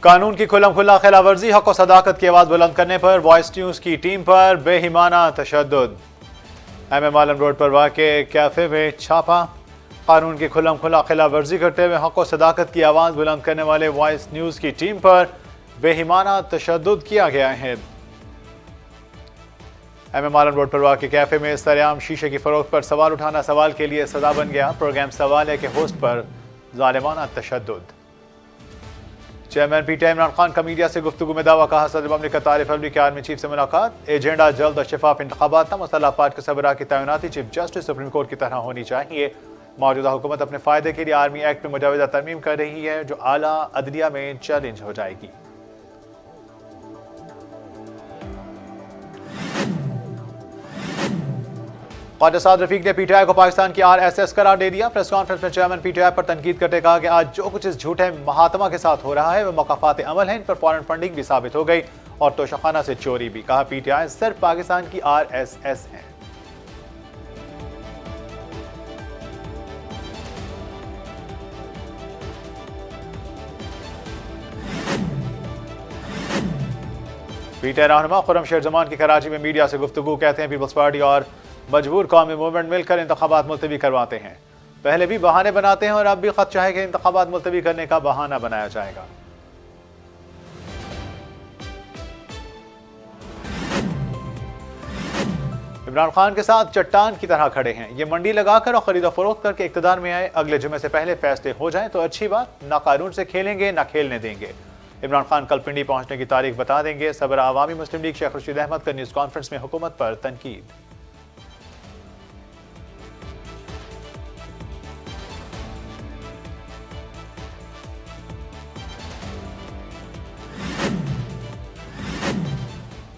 कानून की खुल्लम खुल्ला खिलाफवर्जी, हक और सदाकत की आवाज बुलंद करने पर वॉइस न्यूज की टीम पर बेहिमाना तशद्दुद। MM आलम रोड पर वाक़े कैफे में छापा। कानून की खुल्लम खुल्ला खिलाफवर्जी करते हुए हक और सदाकत की आवाज बुलंद करने वाले वॉइस न्यूज की टीम पर बेहिमाना तशद्दुद किया गया है। MM आलम रोड पर वाक़े कैफे में सरेआम शीशे की फरोख्त पर सवाल उठाना सवाल के लिए सजा बन गया। प्रोग्राम सवाल है कि होस्ट पर जालिमाना तशद्दुद। चेयरमैन PTI इमरान खान का मीडिया से गुफ्तगू में दावा, कहा सदर ममलिकत आरिफ अलवी की आर्मी चीफ से मुलाकात। एजेंडा जल्द और शफाफ इंतखाबात, मुसल्लह अफवाज के सरबराह की तैनाती चीफ जस्टिस सुप्रीम कोर्ट की तरह होनी चाहिए। मौजूदा हुकूमत अपने फायदे के लिए आर्मी एक्ट में मुजाविजा तरमीम कर रही है जो आला अदलिया में चैलेंज हो जाएगी। ख्वाजा साद रफीक ने PTI को पाकिस्तान की RSS करार दे दिया। प्रेस कॉन्फ्रेंस में चेयरमैन PTI पर तनकीद करते कहा कि आज जो कुछ इस झूठे महात्मा के साथ हो रहा है वह मौक़ाफ़ात अमल है। इन पर फॉरेन फंडिंग भी साबित हो गई और तोशाखाना से चोरी भी। कहा PTI सिर्फ पाकिस्तान की RSS है। PTI रहनुमा खुर्रम शेर जमान की कराची में मीडिया से गुफ्तगू, कहते हैं पीपल्स पार्टी और मजबूर कौमी मूवमेंट मिलकर इंतखाबात मुलतवी करवाते हैं। पहले भी बहाने बनाते हैं और अब भी खदशा है कि इंतखाबात मुलतवी करने का बहाना बनाया जाएगा। इमरान खान के साथ चट्टान की तरह खड़े हैं। ये मंडी लगाकर और खरीदो फरोख्त करके इक़्तिदार में आए, अगले जुमे से पहले फैसले हो जाएं तो अच्छी बात। ना कानून से खेलेंगे ना खेलने देंगे। इमरान खान कल पिंडी पहुंचने की तारीख बता देंगे। सदर अवामी मुस्लिम लीग शेख रशीद अहमद का न्यूज़ कॉन्फ्रेंस में हुकूमत पर तनकीद।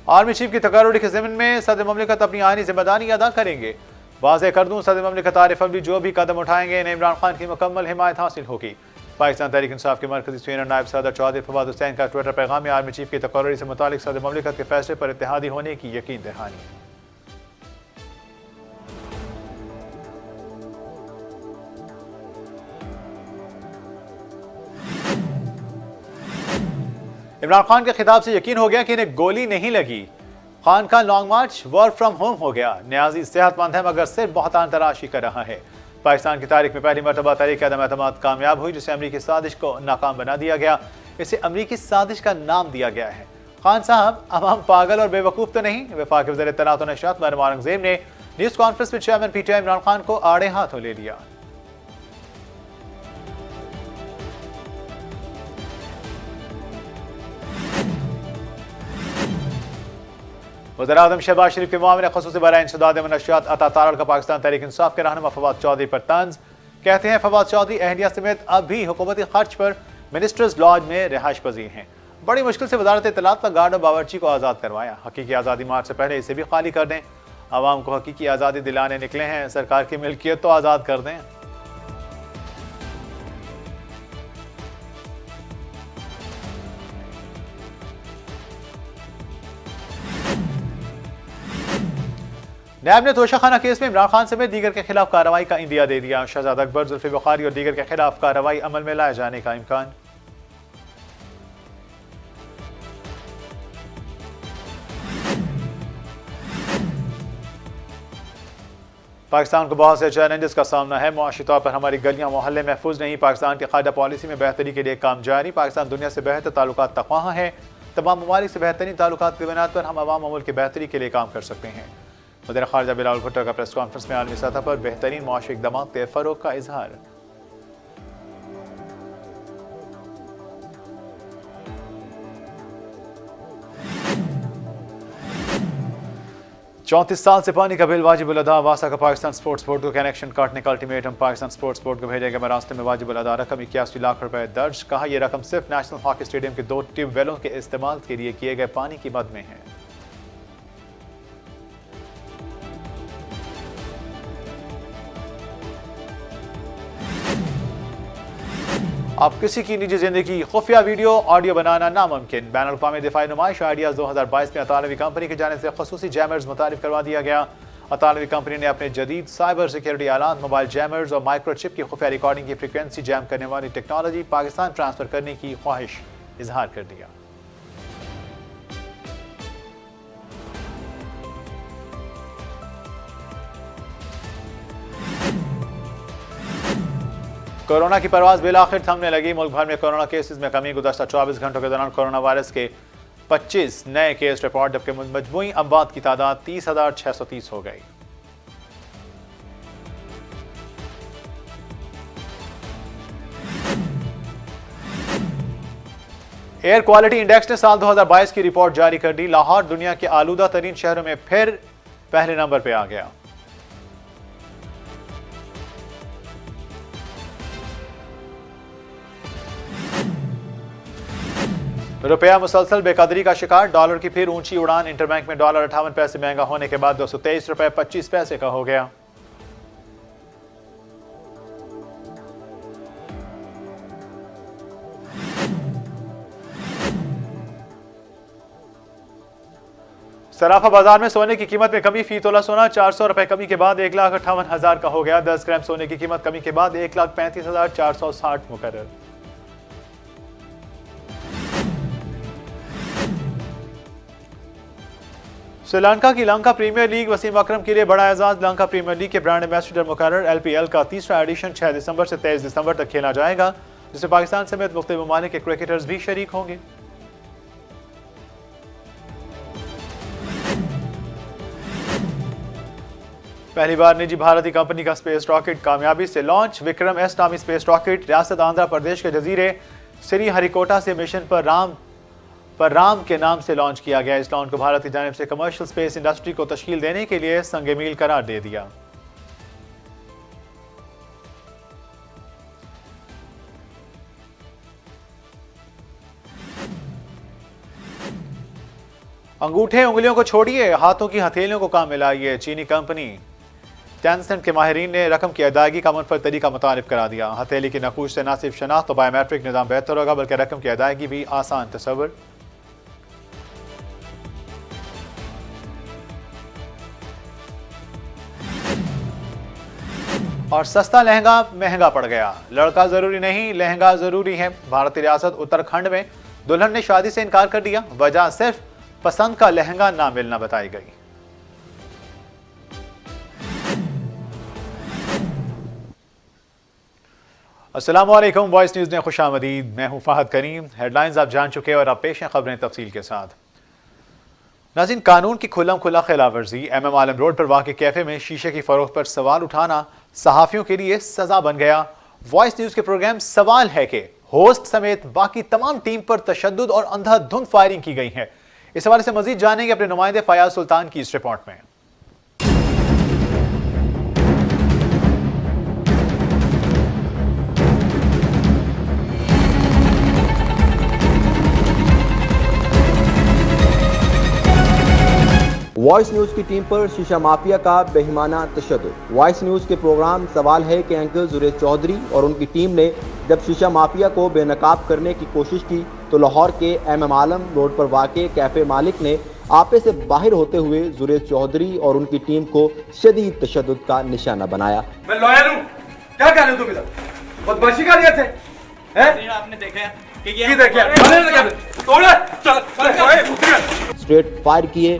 आर्मी चीफ की तकर्रुरी के ज़िम्न में सदर ममलिकत अपनी आईनी जिम्मेदारी अदा करेंगे। वाज़ेह कर दूं, सदर ममलिकत आरिफ अलवी जो भी कदम उठाएंगे इन्हें इमरान खान की मुकम्मल हिमायत हासिल होगी। पाकिस्तान तहरीक इंसाफ के मरकज़ी स्वीनर नायब सदर चौधरी फवाद हुसैन का ट्विटर पैगाम में आर्मी चीफ की तकर्रुरी से मुतालिक सदर ममलिकत के फैसले पर इत्तेहादी होने की यकीन दहानी। इमरान खान के खिताब से यकीन हो गया कि इन्हें गोली नहीं लगी। खान का long March work from home हो गया। न्याजी सेहतमंद है मगर सिर्फ बहुतान तराशी कर रहा है। पाकिस्तान की तारीख में पहली मरतबा तहरीक अदम एतमाद कामयाब हुई, जिसे अमरीकी साजिश को नाकाम बना दिया गया। इसे अमरीकी साजिश का नाम दिया गया है। खान साहब अवाम पागल और बेवकूफ़ तो नहीं। वफाकी वज़ीर इत्तलात और नशरियात मरहम औरंगज़ेब ने न्यूज़ कॉन्फ्रेंस में चेयरमैन PTI इमरान खान को आड़े हाथों ले लिया। वज़ीर आज़म शहबाज शरीफ के मामले ख़ुसूसी बराए इंसदाद नशरियात अता तारड़ का पाकिस्तान तहरीक इंसाफ के रहनुमा फवाद चौधरी पर तंज। कहते हैं फवाद चौधरी अहलिया समेत अब भी हुकूमती खर्च पर मिनिस्टर्स लॉज में रिहाइश पजीर हैं। बड़ी मुश्किल से वज़ारत इत्तलात का गार्ड और बावर्ची को आज़ाद करवाया। हकीकी आज़ादी मार्च से पहले इसे भी खाली कर दें। आवाम को हकीकी आज़ादी दिलाने निकले हैं, सरकार की मिल्कियत तो आज़ाद कर दें। नैब ने तोशाखाना केस में इमरान खान समेत दीगर के खिलाफ कार्रवाई का इंदिया दे दिया। शहजादा अकबर, जुल्फी बुखारी और दीगर के खिलाफ कार्रवाई अमल में लाए जाने का इम्कान। पाकिस्तान को बहुत से चैलेंजेस का सामना है। मुआशी तौर पर हमारी गलियां मोहल्ले महफूज नहीं। पाकिस्तान की कायदा पॉलिसी में बेहतरी के लिए काम जारी। पाकिस्तान दुनिया से बेहतर ताल्लुकात तख्वाह है। तमाम ममालिक से बेहतरीन ताल्लुकात की बुनियाद पर हम अवाम मुल्क की बेहतरी के लिए काम कर सकते हैं। वज़ीर ख़ारिजा बिलावल भुट्टो का प्रेस कॉन्फ्रेंस में आलमी सतह पर बेहतरीन मुआशी इक़दाम के फ़रोग़ का इजहार। चौंतीस साल से पानी का बिल वाजिबुल अदा। वासा का पाकिस्तान स्पोर्ट्स बोर्ड को कनेक्शन काटने का अल्टीमेटम। पाकिस्तान स्पोर्ट्स बोर्ड को भेजे गए रास्ते में वाजिबुल अदा रकम 81 लाख रुपए दर्ज। कहा यह रकम सिर्फ नेशनल हॉकी स्टेडियम के 2 ट्यूबवेलों के इस्तेमाल के लिए किए गए पानी की मद में है। अब किसी की निजी जिंदगी खुफिया वीडियो ऑडियो बनाना नामुमकिन। बैनुल अक़वामी दिफाई नुमाइश आइडियाज़ 2022 में अतालवी कंपनी की जानिब से खसूसी जैमर्स मुतारिफ करवा दिया गया। अतालवी कंपनी ने अपने जदीद साइबर सिक्योरिटी आलात, मोबाइल जैमर्स और माइक्रोचिप की खुफिया रिकॉर्डिंग की फ्रिक्वेंसी जैम करने वाली टेक्नोलॉजी पाकिस्तान ट्रांसफर करने की ख्वाहिश इजहार कर दिया। कोरोना की परवाज बिलाखिर थमने लगी। मुल्क भर में कोरोना केसेस में कमी। गुज़श्ता 24 घंटों के दौरान कोरोना वायरस के 25 नए केस रिपोर्ट, जबकि मजमूई अमवात की तादाद 30,630 हो गई। एयर क्वालिटी इंडेक्स ने साल 2022 की रिपोर्ट जारी कर दी। लाहौर दुनिया के आलूदा तरीन शहरों में फिर पहले नंबर पर आ गया। रुपया मुसलसल बेकदरी का शिकार। डॉलर की फिर ऊंची उड़ान। इंटरबैंक में डॉलर 58 पैसे महंगा होने के बाद 223 रुपए 25 पैसे का हो गया। सराफा बाजार में सोने की कीमत में कमी। फी तोला सोना 400 रुपए कमी के बाद 1,58,000 का हो गया। 10 ग्राम सोने की कीमत कमी के बाद 1,35,460 मुकर्रर। श्रीलंका की लंका प्रीमियर लीग वसीम अकरम के लिए बड़ा एजाज। लंका प्रीमियर लीग के ब्रांड एम्बेसडर मुकर्रर। एलपीएल का तीसरा एडिशन 6 दिसंबर से 23 दिसंबर तक खेला जाएगा, जिसमें पाकिस्तान समेत मुख्तलिफ ममालिक के क्रिकेटर्स भी शरीक होंगे। पहली बार निजी भारतीय कंपनी का स्पेस रॉकेट कामयाबी से लॉन्च। विक्रम एस नामी स्पेस रॉकेट रियासत आंध्र प्रदेश के जजीरे श्री हरिकोटा से मिशन पर राम के नाम से लॉन्च किया गया। इस लॉन्च को भारत की जानिब से कमर्शियल स्पेस इंडस्ट्री को तश्कील देने के लिए संग मील करार दे दिया। अंगूठे उंगलियों को छोड़िए, हाथों की हथेलियों को काम मिलाइए। चीनी कंपनी टेंसेंट के माहिरीन ने रकम की अदायगी का मुनफरद तरीका मुतारिफ करा दिया। हथेली की नकूश से न सिर्फ शनाख्त और बायोमेट्रिक निज़ाम बेहतर होगा, बल्कि रकम की अदायगी भी आसान। तस्वर और सस्ता लहंगा महंगा पड़ गया। लड़का जरूरी नहीं, लहंगा जरूरी है। भारतीय रियासत उत्तराखंड में दुल्हन ने शादी से इनकार कर दिया। वजह सिर्फ पसंद का लहंगा ना मिलना बताई गई। अस्सलाम वालेकुम, वॉइस न्यूज़ में खुशामदीद। मैं हूं फहद करीम। हेडलाइंस आप जान चुके और अब पेश हैं खबरें तफसील के साथ। नाज़रीन, कानून की खुल्लम खुला खिलाफवर्जी। MM आलम रोड पर वाक़े कैफे में शीशे की फरोख्त पर सवाल उठाना सहाफ़ियों के लिए सजा बन गया। वॉइस न्यूज़ के प्रोग्राम सवाल है कि होस्ट समेत बाकी तमाम टीम पर तशद्दुद और अंधाधुंध फायरिंग की गई है। इस हवाले से मजीद जानेंगे अपने नुमाइंदे फयाज सुल्तान की इस रिपोर्ट में। वॉइस न्यूज़ की टीम पर शीशा माफिया का बेईमाना तशद्दुद। वॉइस न्यूज़ के प्रोग्राम सवाल है कि एंकर जुरेद चौधरी और उनकी टीम ने जब शीशा माफिया को बेनकाब करने की कोशिश की तो लाहौर के MM आलम रोड पर वाक़े कैफे मालिक ने आपे से बाहर होते हुए जुरेद चौधरी और उनकी टीम को शदीद तशद्दुद का निशाना बनाया। मैं लॉयर हूँ, क्या कह रहे हो तुम इधर? बदमाशी कर रहे थे? आपने देखा स्ट्रेट फायर किए,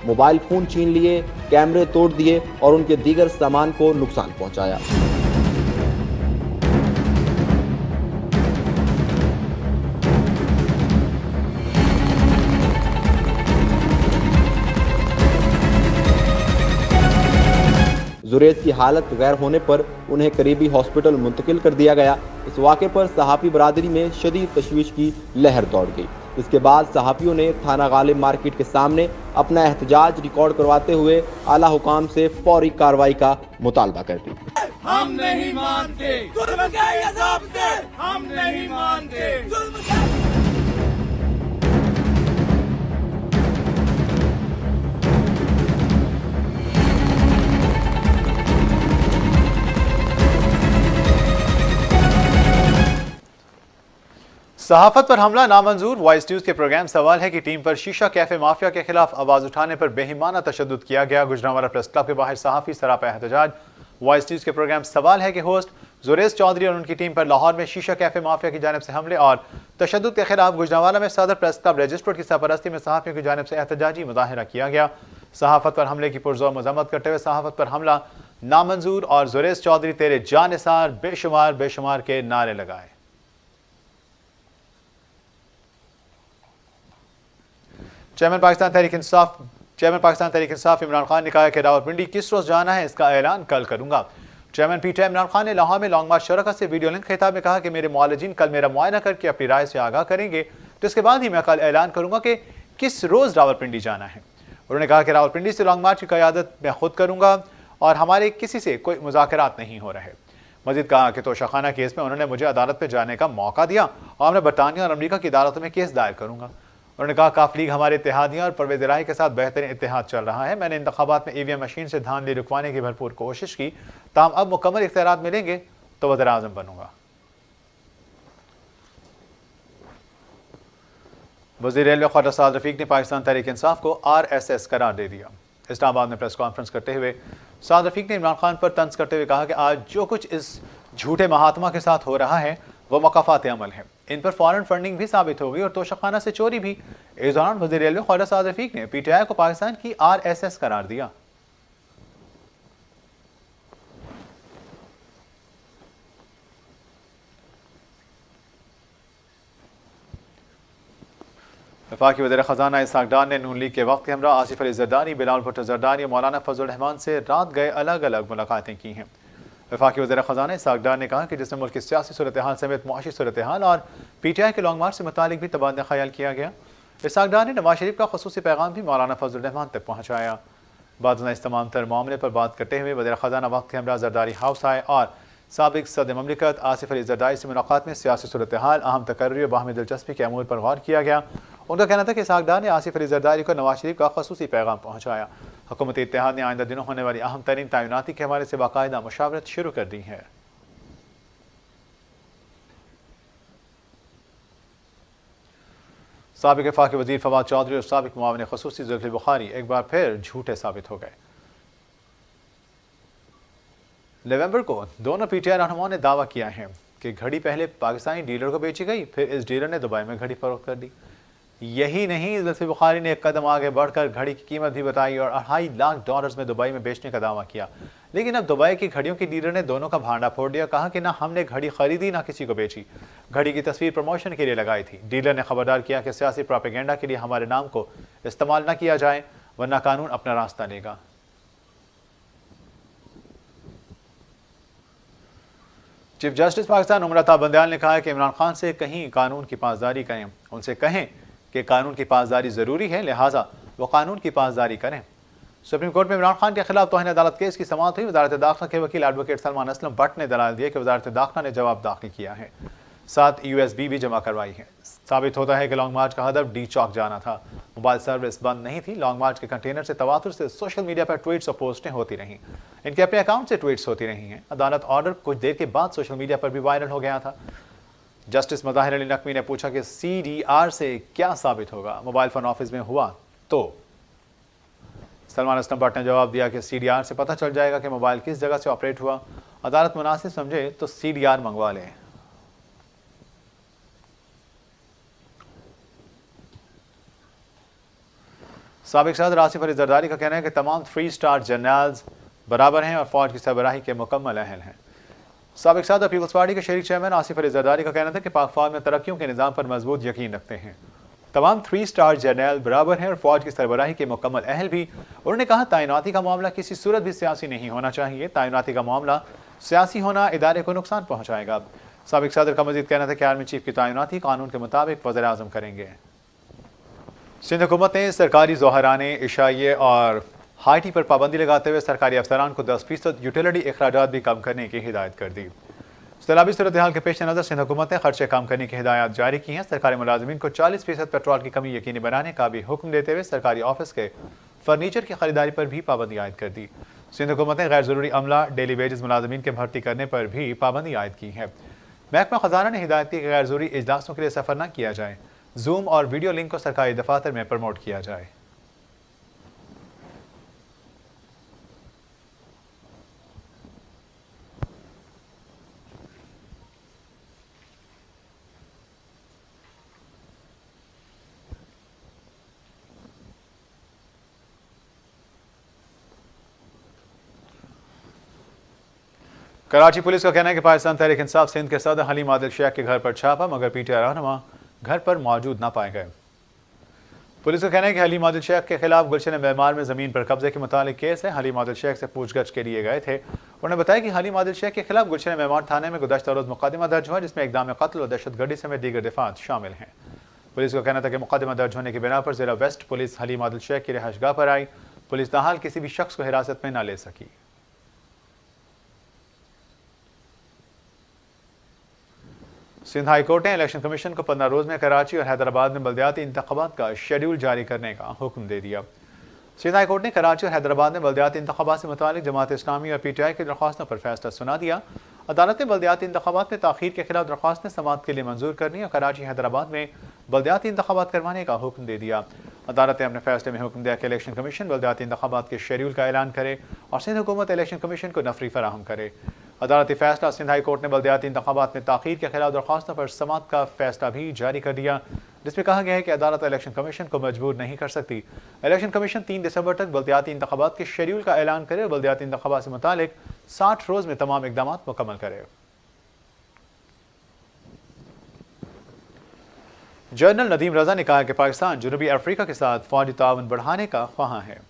मोबाइल फोन छीन लिए, कैमरे तोड़ दिए और उनके दीगर सामान को नुकसान पहुंचाया। जुरेद की हालत गैर होने पर उन्हें करीबी हॉस्पिटल मुंतकिल कर दिया गया। इस वाक़े पर सहाफ़ी बरादरी में शदीद तशवीश की लहर दौड़ गई। इसके बाद सहाफ़ियों ने थाना गालिब मार्केट के सामने अपना एहतजाज रिकॉर्ड करवाते हुए आला हुकाम से फौरी कार्रवाई का मुतालबा कर दी। हम नहीं मानते जुल्म का अज़ाब दे, हम नहीं मानते जुल्म। सहाफत पर हमला नामंजूर। वॉइस न्यूज़ के प्रोग्राम सवाल है कि टीम पर शीशा कैफे माफिया के खिलाफ आवाज उठाने पर बेईमाना तशद्दुद किया गया। गुजरांवाला प्रेस क्लब के बाहर सहाफ़ी सरापा एहतजाज। वॉइस न्यूज़ के प्रोग्राम सवाल है कि होस्ट जुरेश चौधरी और उनकी टीम पर लाहौर में शीशा कैफे माफिया की जानिब से हमले और तशद्दुद के खिलाफ गुजरांवाला में सदर प्रेस क्लब रजिस्ट्रेट की सरपरस्ती में सहाफ़ियों की जानिब से एहतजाजी मुजाहिरा किया गया। सहाफत पर हमले की पुरजोर मजम्मत करते हुए सहाफत पर हमला नामंजूर और जुरेश चौधरी तेरे जानिसार बेशुमार बेशुमार के नारे लगाए। चेयरमैन पाकिस्तान तहरीक इंसाफ इमरान खान ने कहा कि रावलपिंडी किस रोज जाना है इसका ऐलान कल करूंगा। चेयरमैन पीटीआई इमरान खान ने लाहौर में लॉन्ग मार्च शरका से वीडियो लिंक खिताब में कहा कि मेरे मुआलिजीन कल मेरा मुआयना करके अपनी राय से आगाह करेंगे, जिसके बाद ही मैं कल ऐलान करूंगा कि किस रोज रावलपिंडी जाना है। उन्होंने कहा कि रावलपिंडी से लॉन्ग मार्च की क़यादत मैं खुद करूंगा और हमारे किसी से कोई मुज़ाकरात नहीं हो रहे। मजीद कहा कि तोशाखाना केस में उन्होंने मुझे अदालत में जाने का मौका दिया और मैं बरतानिया और अमरीका की अदालतों में केस दायर करूंगा। उन्होंने कहा काफ लीग हमारे इत्तेहादियों और परवेज़ इलाही के साथ बेहतरीन इत्तेहाद चल रहा है। मैंने इंतखाबात में ईवीएम मशीन से धांधली रुकवाने की भरपूर कोशिश की, ताहम अब मुकम्मल इख्तियारात मिलेंगे तो वज़ीर आज़म बनूंगा। वज़ीर रेलवे ख्वाजा साद रफीक ने पाकिस्तान तहरीक इंसाफ को RSS करार दे दिया। इस्लामाबाद में प्रेस कॉन्फ्रेंस करते हुए साद रफीक ने इमरान खान पर तंज करते हुए कहा कि आज जो कुछ इस झूठे महात्मा के साथ हो रहा है वो मकाफात अमल है। इन पर फॉरेन फंडिंग भी साबित हो गई और तोशाखाना से चोरी भी। इस दौरान वज़ीर रेलवे ख्वाजा साद रफीक ने PTI को पाकिस्तान की RSS करार दिया। वफाकी वज़ीर ख़जाना इसहाक़ डार ने नून लीग के वक्त के हमरा आसिफ अली ज़रदारी, बिलावल भुट्टो ज़रदारी और मौलाना फजल रहमान से रात गए अलग अलग मुलाकातें की हैं। वफाकी वज़ीर ख़जाना इसहाक़ डार ने कहा कि जिसमें मुल्क की सियासी सूरत हाल समेत मुआशी सूरत हाल और PTI के लॉन्ग मार्च से मुतालिक भी तबादला ख्याल किया गया। इसहाक़ डार ने नवाज शरीफ का ख़ुसूसी पैगाम भी मौलाना फजल रहमान तक पहुँचाया। बाद इस तमाम तर मामले पर बात करते हुए वज़ीर ख़जाना वक्त के हमरा ज़रदारी हाउस आए और साबिक़ सदर ममलिकत आसिफ अली ज़रदारी से मुलाकात में सियासी सूरत हाल, अहम तकर्री और बाहमी दिलचस्पी के अमूर पर गौर किया गया। उनका कहना था कि इसहाक़ डार ने आसिफ अली ज़रदारी को नवाज शरीफ का ख़ुसूसी पैगाम पहुँचाया। हुकूमती इत्तेहाद ने आइंदा दिनों होने वाली अहम तरीन तैनाती के हवाले से बाकायदा मुशावरत शुरू कर दी है। साबिक़ वफाकी वज़ीर फवाद चौधरी और साबिक़ मुआविन ख़ुसूसी ज़ुल्फ़िकार बुखारी एक बार फिर झूठे साबित हो गए। नवंबर को दोनों PTI रहनुमाओं ने दावा किया है कि घड़ी पहले पाकिस्तानी डीलर को बेची गई, फिर इस डीलर ने दुबई में घड़ी फरोख्त कर दी। यही नहीं, ज़ुल्फ़िकार बुखारी ने एक कदम आगे बढ़कर घड़ी की कीमत भी बताई और $2.5 लाख में दुबई में बेचने का दावा किया। लेकिन अब दुबई की घड़ियों के डीलर ने दोनों का भांडा फोड़ दिया। कहा कि ना हमने घड़ी खरीदी ना किसी को बेची, घड़ी की तस्वीर प्रमोशन के लिए लगाई थी। डीलर ने खबरदार किया कि सियासी प्रोपेगेंडा के लिए हमारे नाम को इस्तेमाल न किया जाए, वरना कानून अपना रास्ता लेगा। चीफ जस्टिस पाकिस्तान उमर अता बंदयाल ने कहा है कि इमरान खान से कहीं कानून की पासदारी करें, उनसे कहें कि कानून की पासदारी ज़रूरी है, लिहाजा वो कानून की पासदारी करें। सुप्रीम कोर्ट में इमरान खान के खिलाफ तौहीन अदालत केस की समाअत हुई। वज़ारत दाखिला के वकील एडवोकेट सलमान असलम भट्ट ने दलाल दिए कि वज़ारत दाखिला ने जवाब दाखिल किया है, साथ USB भी जमा करवाई है। साबित होता है कि लॉन्ग मार्च का हदफ D चौक जाना था। मोबाइल सर्विस बंद नहीं थी। लॉन्ग मार्च के कंटेनर से तवातुर से सोशल मीडिया पर ट्वीट्स और पोस्टें होती रहीं। इनके अपने अकाउंट से ट्वीट्स होती रही हैं। अदालत ऑर्डर कुछ देर के बाद सोशल मीडिया पर भी वायरल हो गया था। जस्टिस मज़ाहिर अली नकवी ने पूछा कि CDR से क्या साबित होगा, मोबाइल फ़ोन ऑफिस में हुआ तो? सलमान असलम भट्ट ने जवाब दिया कि CDR से पता चल जाएगा कि मोबाइल किस जगह से ऑपरेट हुआ। अदालत मुनासिब समझे तो CDR मंगवा लें। साबिक़ सदर आसिफ अली ज़रदारी का कहना है कि तमाम 3 स्टार जनरल्स बराबर हैं और फौज की सरबराही के मुकम्मल अहल हैं। साबिक़ सदर पीपल्स पार्टी के शरीक चेयरमैन आसिफ अली ज़रदारी का कहना था कि पाक फौज में तरक्कियों के निज़ाम पर मजबूत यकीन रखते हैं। तमाम 3 स्टार जनरल बराबर हैं और फौज की सरबराही के मुकम्मल अहल भी। उन्होंने कहा तैनाती का मामला किसी सूरत भी सियासी नहीं होना चाहिए। तैनाती का मामला सियासी होना इदारे को नुकसान पहुँचाएगा। साबिक़ सदर का मजीद कहना था कि आर्मी चीफ की तैनाती कानून के मुताबिक वज़ीर आज़म करेंगे। सिंध हुकूमत ने सरकारी ज़ोहराने, इशाइये और हाइटी पर पाबंदी लगाते हुए सरकारी अफसरान को 10% यूटिलिटी अखराजात भी कम करने की हिदायत कर दी। सैलाबी सूरत हाल के पेश नज़र सिंध हुकूमत ने खर्चे कम करने की हिदायत जारी की हैं। सरकारी मुलाजमीन को 40% पेट्रोल की कमी यकीनी बनाने का भी हुक्म देते हुए सरकारी ऑफिस के फर्नीचर की खरीदारी पर भी पाबंदी आयद कर दी। सिंध हुकूमत ने गैर ज़रूरी अमला, डेली वेजेस मुलाजमीन के भर्ती करने पर भी पाबंदी आयद की है। महकमा खजाना ने हिदायत की कि गैर ज़रूरी इजलासों के लिए सफ़र न किया जाए। जूम और वीडियो लिंक को सरकारी दफातर में प्रमोट किया जाए। कराची पुलिस का कहना है कि पाकिस्तान तहरीक इंसाफ सिंध के सदर हलीम आदिल शेख के घर पर छापा, मगर पीटीआई रहनुमा घर पर मौजूद न पाए गए। पुलिस का कहना है कि हलीम आदिल शेख के खिलाफ गुलशन मेमार में जमीन पर कब्जे के मुतालिक केस है। हलीम आदिल शेख से पूछगछ के लिए गए थे। उन्होंने बताया कि हलीम आदिल शेख के खिलाफ गुलशन मेमार थाने में गुज़श्ता रोज मुकदमा दर्ज हुआ, जिसमें इक़दाम कत्ल और दहशतगर्दी समेत दीगर दिफात शामिल हैं। पुलिस का कहना था कि मुकदमा दर्ज होने की बिना पर जिला वेस्ट पुलिस हलीम आदिल शेख की रिहाइशगाह पर आई। पुलिस ताहाल किसी भी शख्स को हिरासत में न ले सकी। सिंध हाई कोर्ट ने इलेक्शन कमीशन को 15 रोज में कराची और हैदराबाद में बल्दियाती इंतखाबात का शेड्यूल जारी करने का हुक्म दे दिया। सिंध हाई कोर्ट ने कराची और हैदराबाद में बल्दियाती इंतखाबात से मुतालिक जमात इस्लामी और पीटीआई की दरख्वास्तों पर फैसला सुना दिया। अदालत ने बल्दियाती इंतखाबात में ताखीर के खिलाफ दरख्वास्तें समाअत के लिए मंजूर करनी और कराची हैदराबाद में बल्दियाती इंतखाबात करवाने का हुक्म दे दिया। अदालत ने अपने फैसले में हुक्म दिया कि इलेक्शन कमीशन बल्दियाती इंतखाबात के शेड्यूल का ऐलान करे और सिंध हुकूमत इलेक्शन कमीशन को नफरी फराहम करे। अदालती फैसला सिंध हाई कोर्ट ने बल्दियाती इंतखाबात में ताखीर के खिलाफ दरख्वास्तों पर समाअत का फैसला भी जारी कर दिया, जिसमें कहा गया है कि अदालत इलेक्शन कमीशन को मजबूर नहीं कर सकती। इलेक्शन कमीशन 3 दिसंबर तक बल्दियाती इंतखाबात के शेड्यूल का ऐलान करे और बल्दियाती इंतखाबात से मुतालिक 60 रोज में तमाम इकदाम मुकम्मल करे। जनरल नदीम रजा ने कहा कि पाकिस्तान जनूबी अफ्रीका के साथ फौजी ताउन बढ़ाने का ख्वाह है।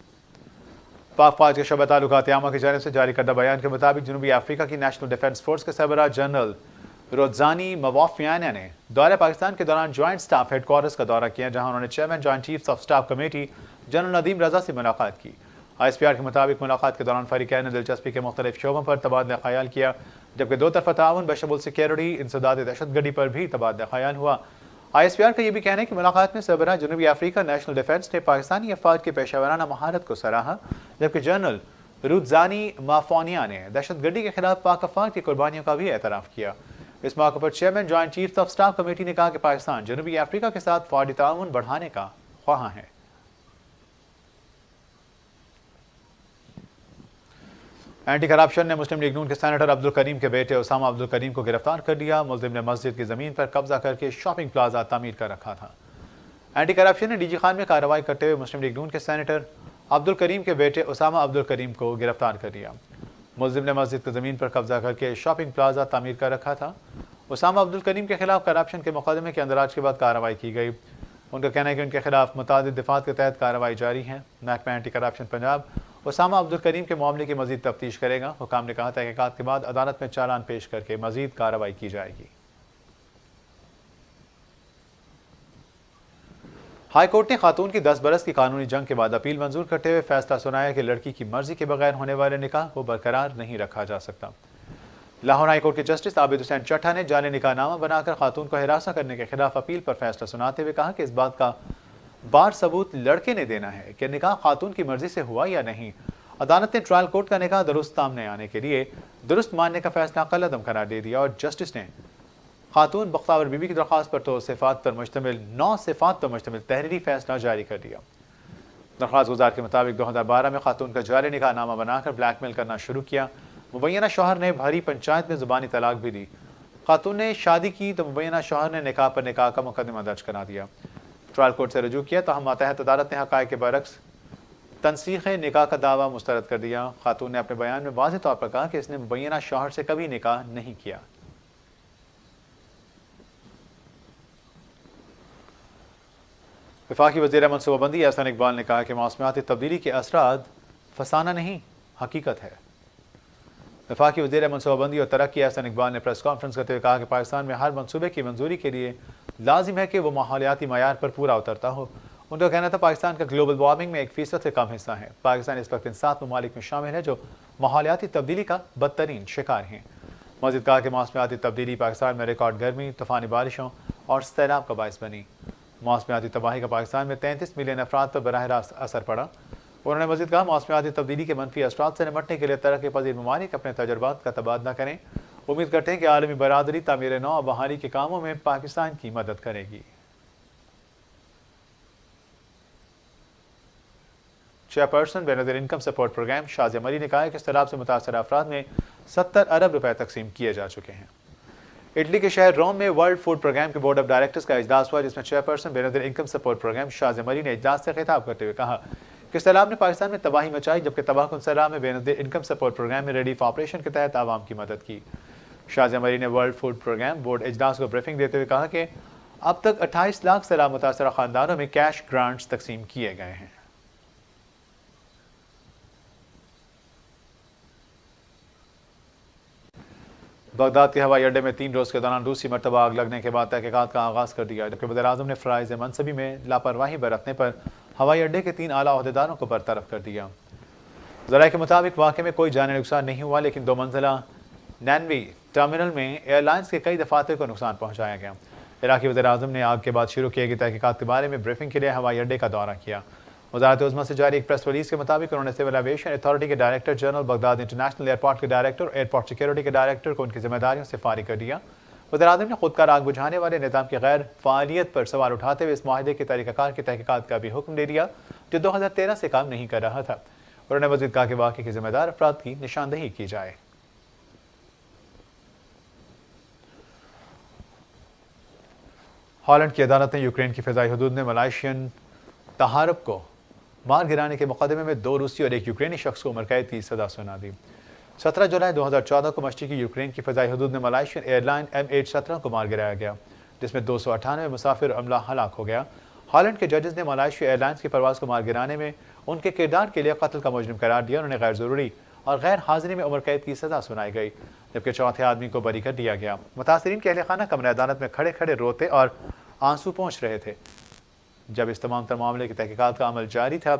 पाक फौज के शोबा ताल्लुकात आमा की जानिब से जारी करदा बयान के मुताबिक जनूबी अफ्रीका की नेशनल डिफेंस फोर्स के सरबराह जनरल रोजानी मवाफियाना ने दौरे पाकिस्तान के दौरान ज्वाइंट स्टाफ हेडक्वार्टर्स का दौरा किया, जहां उन्होंने chairman joint chiefs of staff committee general Nadeem Raza से मुलाकात की। ISPR के मुताबिक मुलाकात के दौरान फरीकैन ने दिलचस्पी के मुख्तलिफ शोबों पर तबादला ख्याल किया, जबकि दो तरफा ताउन बशमुल सिक्योरिटी, इंसदाद दहशतगर्दी पर भी तबादला ख्याल हुआ। ISPR का यह भी कहना है कि मुलाकात में सरबराह जनूबी अफ्रीका नेशनल डिफेंस ने पाकिस्तानी अफवाज की पेशावराना महारत को सराहा, जबकि जनरल रुजानी माफोनिया ने दहशतगर्दी के खिलाफ पाक अफवाज की कुर्बानियों का भी एतराफ़ किया। इस मौके पर chairman joint chiefs of staff committee ने कहा कि पाकिस्तान जनूबी अफ्रीका के साथ फौजी ताउन बढ़ाने का ख्वाह है। एंटी करप्शन ने मुस्लिम लीग नून के सेनेटर अब्दुल करीम के बेटे उसामा अब्दुल करीम को गिरफ्तार कर लिया। मुल्जिम ने मस्जिद की जमीन पर कब्जा करके शॉपिंग प्लाजा तामीर कर रखा था। एंटी करप्शन ने डीजी खान में कार्रवाई करते हुए मुस्लिम लीग नून के सेनेटर अब्दुल करीम के बेटे उसामा अब्दुल करीम को गिरफ्तार कर लिया। मुल्जिम ने मस्जिद की जमीन पर कब्जा करके शॉपिंग प्लाजा तामीर कर रखा था। उसामा अब्दुल करीम के खिलाफ करप्शन के मुकदमे के अंदराज के बाद कार्रवाई की गई। उनका कहना है कि उनके खिलाफ मुतादिद दिफात के तहत कार्रवाई जारी है। महकमा एंटी करप्शन पंजाब उसामा अब्दुल करीम के मामले की मजीद तफ्तीश करेगा। हुकाम ने कहा तहकीकात के बाद अदालत में चालान पेश करके मजीद कार्रवाई की जाएगी। हाई कोर्ट ने खातून की 10 बरस की कानूनी जंग के बाद अपील मंजूर करते हुए फैसला सुनाया कि लड़की की मर्जी के बगैर होने वाले निकाह को बरकरार नहीं रखा जा सकता। लाहौर हाई कोर्ट के जस्टिस आबिद हुसैन चट्टा ने जाली निकाहनामा बनाकर खातून को हिरासा करने के खिलाफ अपील पर फैसला सुनाते हुए कहा कि इस बात का बार सबूत लड़के ने देना है कि निकाह खातून की मर्जी से हुआ या नहीं। अदालत ने ट्रायल कोर्ट का निकाह दुरुस्त सामने आने के लिए दुरुस्त मानने का फैसला कलअदम करार दे दिया और जस्टिस ने खातून बख्तावर बीबी की दरख्वास्त पर 9 सिफात पर मुश्तमिल तहरीरी फैसला जारी कर दिया। दरख्वास्त गुजार के मुताबिक 2012 में खातून का जाली निकाहनामा बनाकर ब्लैकमेल करना शुरू किया। मुबैना शौहर ने भारी पंचायत में जुबानी तलाक भी दी। खातून ने शादी की तो मुबैना शौहर ने निकाह पर निकाह का मुकदमा दर्ज करा दिया। ट्रायल कोर्ट से रजू किया, तहम मातहत अदालत ने हक़ाइक़ के बरक्स तनसीख़ निकाह का दावा मुस्तरद कर दिया। खातून ने अपने बयान में वाज़ेह तौर पर कहा कि इसने मुबैना शौहर से कभी निकाह नहीं किया। वफाकी वज़ीर मनसूबाबंदी एहसान इकबाल ने कहा कि मौसमियाती तब्दीली के असरात फसाना नहीं हकीकत है। वफाकी वज़ीर मनसूबाबंदी और तरक्की एहसान इकबाल ने प्रेस कॉन्फ्रेंस करते हुए कहा कि पाकिस्तान में हर मनसूबे की मंजूरी के लिए लाजिम है कि वो माहौलियाती मयार पर पूरा उतरता हो। उनका कहना था पाकिस्तान का ग्लोबल वार्मिंग में 1% से कम हिस्सा है। पाकिस्तान इस वक्त इन 7 ममालिक में शामिल है जो माहौलियाती तब्दीली का बदतरीन शिकार हैं। मज़ीद कहा कि मौसमियाती तब्दीली पाकिस्तान में रिकॉर्ड गर्मी, तूफ़ानी बारिशों और सैलाब का बायस बनी। मौसमियाती तबाही का पाकिस्तान में 33 मिलियन अफराद पर बराह रास्त असर पड़ा। उन्होंने मज़ीद कहा मौसमियाती तब्दीली के मनफी असरात से निपटने के लिए तरक्की पजीर ममालिक अपने तजुर्बात का तबादला करें। उम्मीद करते हैं कि आलमी बरादरी तामीर नौ बहाली के कामों में पाकिस्तान की मदद करेगी। Chairperson Benazir income support programme Shazia Marri ने कहा है कि सैलाब से मुतासर अफराद में 70 अरब रुपए तकसीम किए जा चुके हैं। इटली के शहर रोम में वर्ल्ड फूड प्रोग्राम के बोर्ड ऑफ डायरेक्टर्स का इजलास हुआ, जिसमें chairperson Benazir income support programme Shazia Marri ने इजलास से खिताब करते हुए कहा कि सैलाब ने पाकिस्तान में तबाही मचाई, जबकि तबाहकुन सैलाब में बेनज़ीर इनकम सपोर्ट प्रोग्राम में रेडी फॉर ऑपरेशन के तहत आवाम की मदद की। शाज़िया मरी ने वर्ल्ड फूड प्रोग्राम बोर्ड इजलास को ब्रीफिंग देते हुए कहा कि अब तक 28 लाख सैलाब मुतासरा खानदानों में कैश ग्रांट्स तकसीम किए गए हैं। बगदाद के हवाई अड्डे में 3 रोज़ के दौरान दूसरी मरतबा आग लगने के बाद तहकीकात का आगाज़ कर दिया, जबकि वज़ीर-ए-आज़म ने फ़राइज़ मनसबी में लापरवाही बरतने पर हवाई अड्डे के 3 आला अहदेदारों को बरतरफ कर दिया। ज़राए के मुताबिक वाक़े में कोई जानी नुकसान नहीं हुआ, लेकिन 2 मंजिला नैनवी टर्मिनल में एयरलाइंस के कई दफातर को नुकसान पहुँचाया गया। इराक़ी वज़ीर-ए-आज़म ने आग के बाद शुरू किए गई तहकीकात के बारे में ब्रीफिंग के लिए हवाई अड्डे का दौरा किया। वज़ारत उज़्मा से जारी एक प्रेस रिलीज़ के मुताबिक उन्होंने सिविल एविएशन अथॉरिटी के director general, Baghdad international airport के डायरेक्टर और एयरपोर्ट सिक्योरिटी के डायरेक्टर को उनकी जिम्मेदारियों से फारिग कर दिया। वज़ीर-ए-आज़म ने खुदकार आग बुझाने वाले निज़ाम की गैर फ़ालियत पर सवाल उठाते हुए इस माहदे के तरीक़ाकार की तहकीकात का भी हुक्म दे दिया, जो 2013 से काम नहीं कर रहा था। उन्होंने मज़ीद कहा कि वाक़े के जिम्मेदार अफराद की निशानदेही की जाए। हॉलैंड की अदालत ने यूक्रेन की फ़िज़ाई हदूद में मलाइशियन तहारब को मार गिराने के मुकदमे में 2 रूसी और 1 यूक्रेनी शख्स को उम्र कैद की सज़ा सुना दी। 17 जुलाई 2014 को मशरक़ी यूक्रेन की फ़िज़ाई हदूद में मलाइशियन एयरलाइन MH17 को मार गिराया गया, जिसमें 298 मुसाफिर अमला हलाक हो गया। हॉलैंड के जजेस ने मलाइशिया एयरलाइंस की परवाज़ को मार गिराने में उनके किरदार के लिए कत्ल का मुजरिम करार दिया। उन्हें गैर ज़रूरी और गैर हाज़िरी में उम्र कैद की सज़ा सुनाई गई, जबकि चौथे आदमी को बरी कर दिया गया। मुतासरीन के अहले खाना कमरे अदालत में खड़े खड़े रोते और आंसू पहुँच रहे थे। जब इस तमाम तर मामले की तहकीकात का अमल जारी था,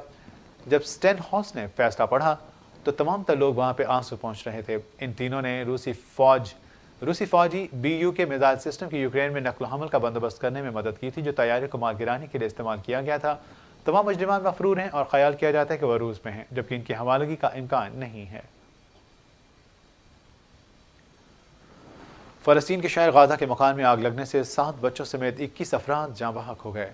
जब स्टेनहाउस ने फैसला पढ़ा तो तमाम तर लोग वहाँ पे आंसू पहुँच रहे थे। इन तीनों ने रूसी फौजी BU के मिसाइल सिस्टम की यूक्रेन में नकल हमल का बंदोबस्त करने में मदद की थी, जो तैयारी को मार गिराने के लिए इस्तेमाल किया गया था। तमाम मुजरिमान मफरूर हैं और ख्याल किया जाता है कि वह रूस में हैं, जबकि इनकी हवालगी का इम्कान नहीं है। फ़लस्तीन के शहर गाज़ा के मकान में आग लगने से 7 बच्चों समेत 21 अफराद जाँ बहक हो गए।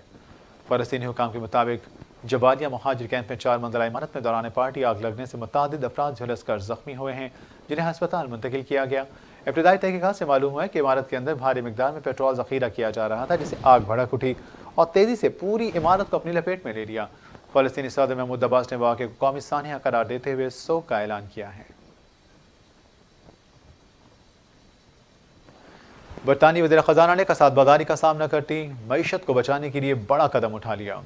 फ़लस्तीनी हुकाम के मुताबिक जबालिया मुहाजिर कैंप में 4 मंजिला इमारत में दौरान पार्टी आग लगने से मुतअद्दिद अफराद झुलस कर जख्मी हुए हैं, जिन्हें अस्पताल मुंतकिल किया गया। इब्तदाई तहकीकात से मालूम हुआ है कि इमारत के अंदर भारी मिकदार में पेट्रोल ज़ख़ीरा किया जा रहा था, जिससे आग भड़क उठी और तेज़ी से पूरी इमारत को अपनी लपेट में ले लिया। फ़लस्तीनी सदर महमूद अब्बास ने वाक़े को कौमी सानिया करार देते हुए शोक का ऐलान किया है। बरतानी वज़ीर ख़ज़ाना ने कसाद बाज़ारी का सामना करती मईशत को बचाने के लिए बड़ा कदम उठा लिया।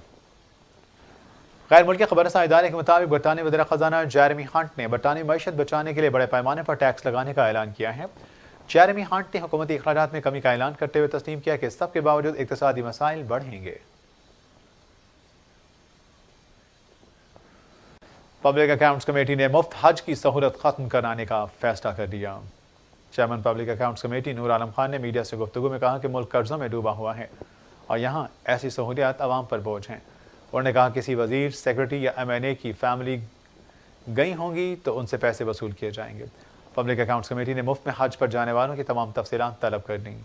गैर मुल्की खबरसां इदारे के मुताबिक बरतानी वज़ीर ख़ज़ाना जेरेमी हंट ने बरतानी मईशत बचाने के लिए बड़े पैमाने पर टैक्स लगाने का ऐलान किया है। जेरेमी हंट ने हुकूमती अखराजात में कमी का ऐलान करते हुए तस्लीम किया कि इस सब के बावजूद इक़्तिसादी मसाइल बढ़ेंगे। पब्लिक अकाउंट्स कमेटी ने मुफ्त हज की सहूलत खत्म कराने का फैसला कर दिया। Chairman public accounts committee Noor Alam Khan ने मीडिया से गुफ्तगू में कहा कि मुल्क कर्जों में डूबा हुआ है और यहाँ ऐसी सहूलियात आवाम पर बोझ हैं। उन्होंने कहा किसी वजीर, सेक्रेटरी या MNA की फैमिली गई होंगी तो उनसे पैसे वसूल किए जाएंगे। पब्लिक अकाउंट्स कमेटी ने मुफ्त में हज पर जाने वालों की तमाम तफसीलात तलब कर दी।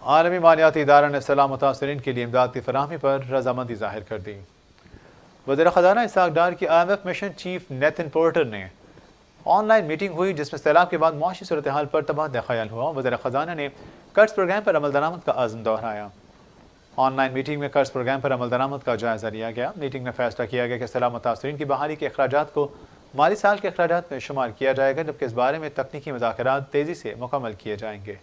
आलमी मालियाती इदारा ने सैलाब मुतासरीन के लिए इमदाद की फराहमी पर रजामंदी जाहिर कर दी। वज़ीर ख़ज़ाना इसहाक़ डार की IMF मिशन चीफ नेथिन पोर्टर ने ऑनलाइन मीटिंग हुई, जिसमें सैलाब के बाद मुआशी सूरत हाल पर तबादला ख्याल हुआ। वज़ीर ख़ज़ाना ने कर्ज प्रोग्राम पर अमल दरामद का आज़म दोहराया। ऑनलाइन मीटिंग में कर्ज प्रोग्राम पर अमल दरामद का जायज़ा लिया गया। मीटिंग में फैसला किया गया कि सैलाब मुतासरीन की बहाली के अखराजात को माली साल के अखराजात में शुमार किया जाएगा, जबकि इस बारे में तकनीकी मुज़ाकरात तेज़ी से मुकम्मल किए जाएंगे।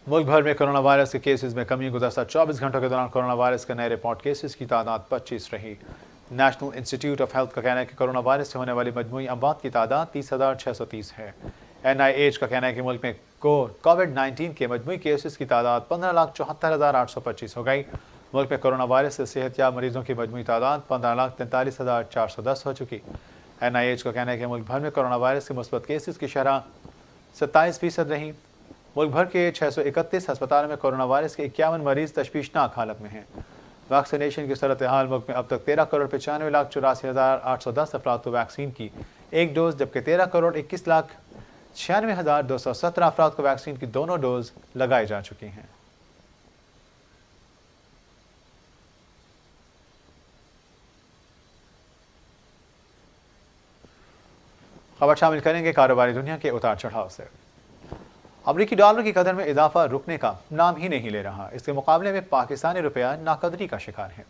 मुल्क भर में कोरोना वायरस के केसेस में कमी। गुज़श्ता 24 घंटों के दौरान कोरोना वायरस के नए रिपोर्ट केसेस की तादाद 25 रही। नेशनल इंस्टीट्यूट ऑफ हेल्थ का कहना है कि कोरोना वायरस से होने वाली मजमूई अमवात की तादाद 30,630 है। NIH का कहना है कि मुल्क में कोविड-19 के मजमूई केसेस की तादाद 15,74,825 हो गई। मुल्क में कोरोना वायरस से सेहतयाब मरीजों की मजमूई तादाद 15,43,410 हो चुकी। NIH का कहना है कि मुल्क भर में कोरोना वायरस के मुस्बत केसेस की शरह 27% रही। मुल्क भर के 631 अस्पतालों में कोरोना वायरस के 51 मरीज तशवीशनाक हालत में हैं। वैक्सीनेशन की सूरत हाल। मुल्क में अब तक 13,95,84,810 अफराद को वैक्सीन की 1 डोज, जबकि 13,21,00,000 96,217 अफराद को वैक्सीन की दोनों डोज लगाई जा चुकी हैं। खबर शामिल करेंगे कारोबारी दुनिया के उतार चढ़ाव से। अमरीकी डॉलर की कदर में इजाफा रुकने का नाम ही नहीं ले रहा। इसके मुकाबले में पाकिस्तानी रुपया नाकदरी का शिकार है।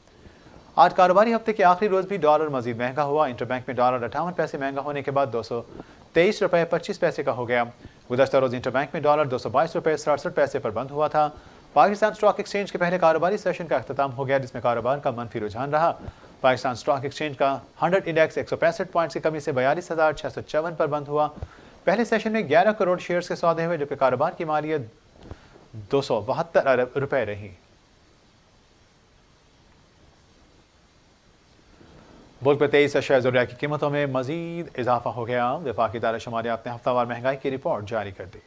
आज कारोबारी हफ्ते के आखिरी रोज भी डॉलर मजीद महंगा हुआ। इंटरबैंक में डॉलर 58 पैसे महंगा होने के बाद 223 रुपये 25 पैसे का हो गया। गुज़श्ता रोज इंटरबैंक में डॉलर 222 रुपये 67 पैसे पर बंद हुआ था। पाकिस्तान स्टॉक एक्सचेंज के पहले कारोबारी सेशन का अख्ताम हो गया, जिसमें कारोबार का मनफी रुझान रहा। पाकिस्तान स्टॉक एक्सचेंज का 100 इंडेक्स 165 पॉइंट्स की कमी से 42,654 पर बंद हुआ। पहले सेशन में 11 करोड़ शेयर्स के सौदे हुए, जबकि कारोबार की मालियत 272 अरब रुपए रही। मुल्क में 23 अशिया ज़रूरियात की कीमतों में मजीद इजाफा हो गया। वफाकी इदारा शुमारियात ने हफ्तावार महंगाई की रिपोर्ट जारी कर दी।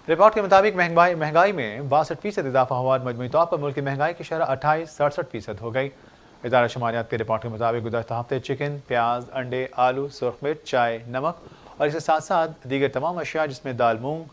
रिपोर्ट के मुताबिक महंगाई में 62% इजाफा हुआ। मजमूई तौर पर मुल्क की महंगाई की शरह 28-67% हो गई। इदारा शुमारियात की रिपोर्ट के मुताबिक गुज़श्ता हफ्ते चिकन, प्याज, अंडे, आलू, सुर्ख मिर्च, चाय, नमक और इसके साथ साथ दीगर तमाम अशिया जिसमें दाल, मूंग,